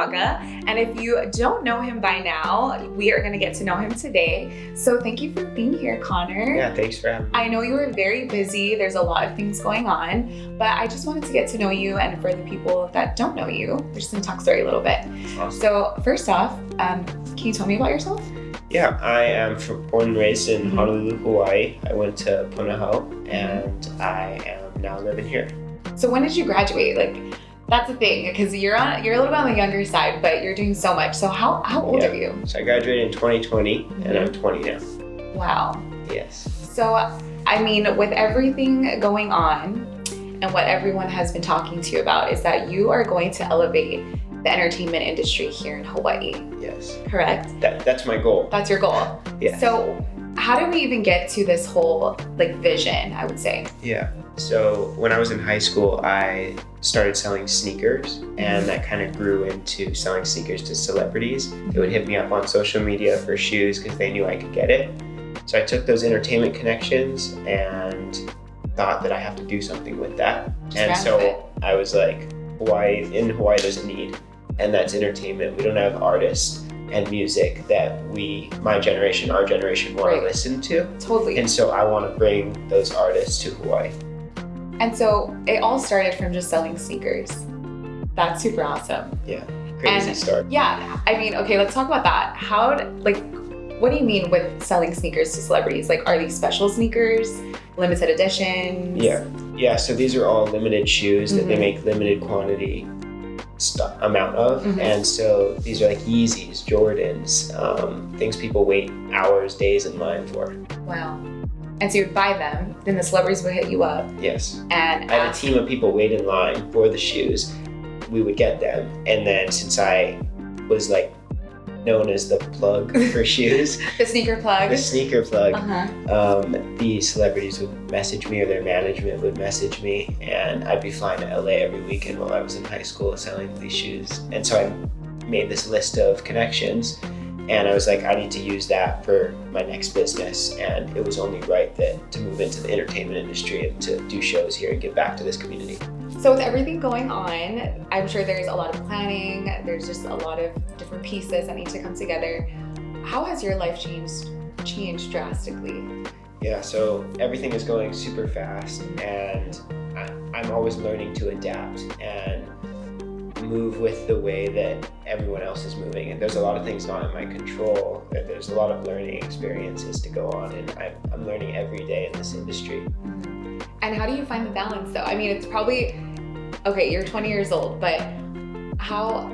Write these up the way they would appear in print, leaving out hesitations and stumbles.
Tumbaga. And if you don't know him by now, we are going to get to know him today. So thank you for being here, Connor. Yeah, thanks for having me. I know you were very busy. There's a lot of things going on, but I just wanted to get to know you. And for the people that don't know you, we're just going to talk story a little bit. Awesome. So first off, can you tell me about yourself? Yeah, I am born and raised in Honolulu, Hawaii. I went to Punahou, and I am now living here. So when did you graduate? Like, that's the thing, because you're a little bit on the younger side, but you're doing so much. So how old are you? So I graduated in 2020, and I'm 20 now. Wow. Yes. So, I mean, with everything going on and what everyone has been talking to you about is that you are going to elevate the entertainment industry here in Hawaii. Yes. Correct? That's my goal. That's your goal. Yeah. So how did we even get to this whole vision, I would say? Yeah. So when I was in high school, I started selling sneakers, and that kind of grew into selling sneakers to celebrities. They would hit me up on social media for shoes because they knew I could get it. So I took those entertainment connections and thought that I have to do something with that. And so I was like, in Hawaii there's a need, and that's entertainment. We don't have artists and music that our generation want to listen to. Totally. And so I want to bring those artists to Hawaii. And so it all started from just selling sneakers. That's super awesome. Yeah, crazy start. Yeah, I mean, okay, let's talk about that. What do you mean with selling sneakers to celebrities? Like, are these special sneakers, limited editions? Yeah, so these are all limited shoes that they make limited quantity amount of. And so these are like Yeezys, Jordans, things people wait hours, days in line for. Wow. And so you would buy them, then the celebrities would hit you up. Yes. And I had a team of people wait in line for the shoes. We would get them, and then since I was known as the plug for shoes, the sneaker plug, the celebrities would message me, or their management would message me, and I'd be flying to LA every weekend while I was in high school selling these shoes. And so I made this list of connections, and I was like, I need to use that for my next business. And it was only right to move into the entertainment industry and to do shows here and give back to this community. So with everything going on, I'm sure there's a lot of planning. There's just a lot of different pieces that need to come together. How has your life changed drastically? Yeah, so everything is going super fast, and I'm always learning to adapt and move with the way that everyone else is moving. And there's a lot of things not in my control. There's a lot of learning experiences to go on, and I'm learning every day in this industry. And how do you find the balance though? I mean, it's probably, okay, you're 20 years old, but how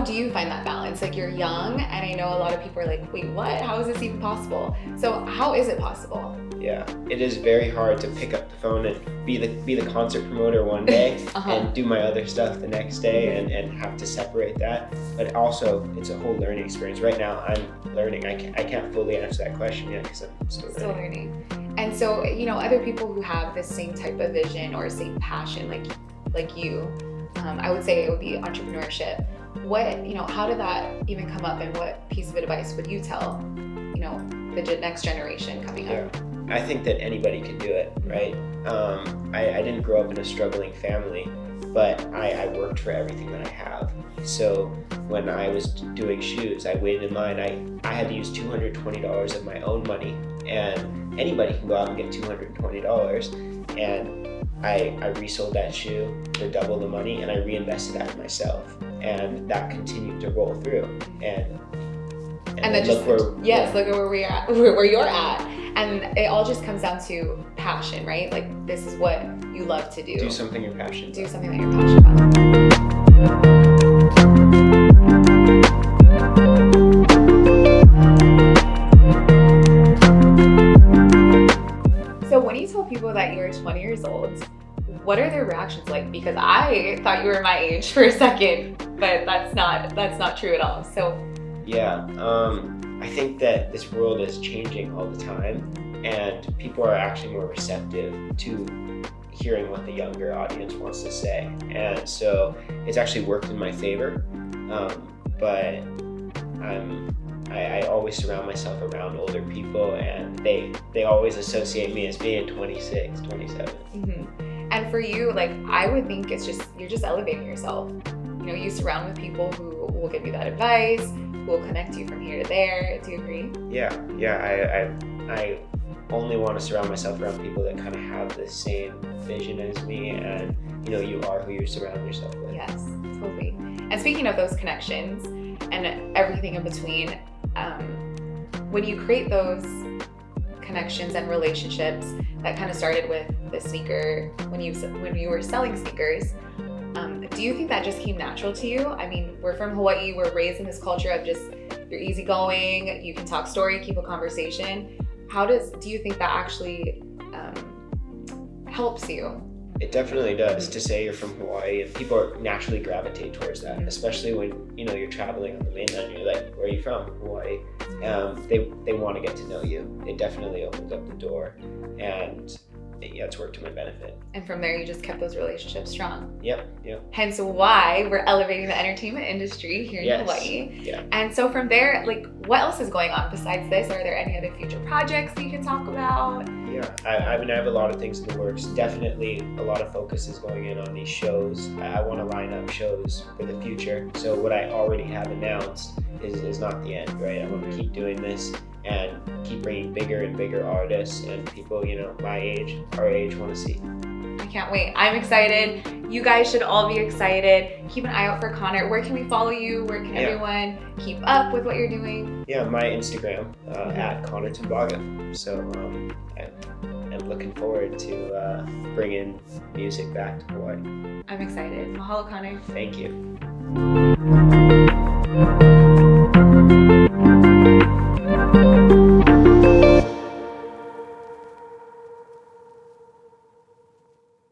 do you find that balance? Like, you're young, and I know a lot of people are like, wait, what? How is this even possible? So how is it possible? Yeah, it is very hard to pick up the phone and be the concert promoter one day and do my other stuff the next day and have to separate that. But also, it's a whole learning experience. Right now, I'm learning. I can't fully answer that question yet because I'm still learning. And so, other people who have the same type of vision or same passion like you, I would say it would be entrepreneurship. How did that even come up, and what piece of advice would you tell, the next generation coming up? I think that anybody can do it, right? I didn't grow up in a struggling family, but I worked for everything that I have. So when I was doing shoes, I waited in line. I had to use $220 of my own money, and anybody can go out and get $220. And I resold that shoe for double the money, and I reinvested that in myself, and that continued to roll through. And then look at where you're at. And it all just comes down to passion, right? Like, this is what you love to do. Do something you're passionate about. Do something that you're passionate about. So when you tell people that you're 20 years old, what are their reactions like? Because I thought you were my age for a second, but that's not true at all. So yeah, I think that this world is changing all the time, and people are actually more receptive to hearing what the younger audience wants to say. And so it's actually worked in my favor, but I always surround myself around older people, and they always associate me as being 26, 27. And for you, I would think you're just elevating yourself. You surround with people who will give you that advice, who will connect you from here to there. Do you agree? Yeah. I only want to surround myself around people that kind of have the same vision as me, and you are who you surround yourself with. Yes, totally. And speaking of those connections and everything in between, when you create those connections and relationships that kind of started with the sneaker, when you were selling sneakers, do you think that just came natural to you? I mean, we're from Hawaii, we're raised in this culture of just, you're easygoing, you can talk story, keep a conversation. Do you think that actually helps you? It definitely does, to say you're from Hawaii, and people naturally gravitate towards that, especially when you're traveling on the mainland. You're like, where are you from? Hawaii. They want to get to know you. It definitely opens up the door, and it's worked to my benefit. And from there, you just kept those relationships strong. Yep. Hence why we're elevating the entertainment industry here in Hawaii. Yeah. And so from there, what else is going on besides this? Are there any other future projects that you can talk about? Yeah, I mean, I have a lot of things in the works. Definitely a lot of focus is going in on these shows. I want to line up shows for the future. So what I already have announced is not the end, right? I want to keep doing this and keep bringing bigger and bigger artists and people, my age, our age, want to see. I can't wait. I'm excited. You guys should all be excited. Keep an eye out for Connor. Where can we follow you? Where can everyone keep up with what you're doing? Yeah, my Instagram, at Connor Tumbaga. So I'm looking forward to bringing music back to Hawaii. I'm excited. Mahalo, Connor. Thank you.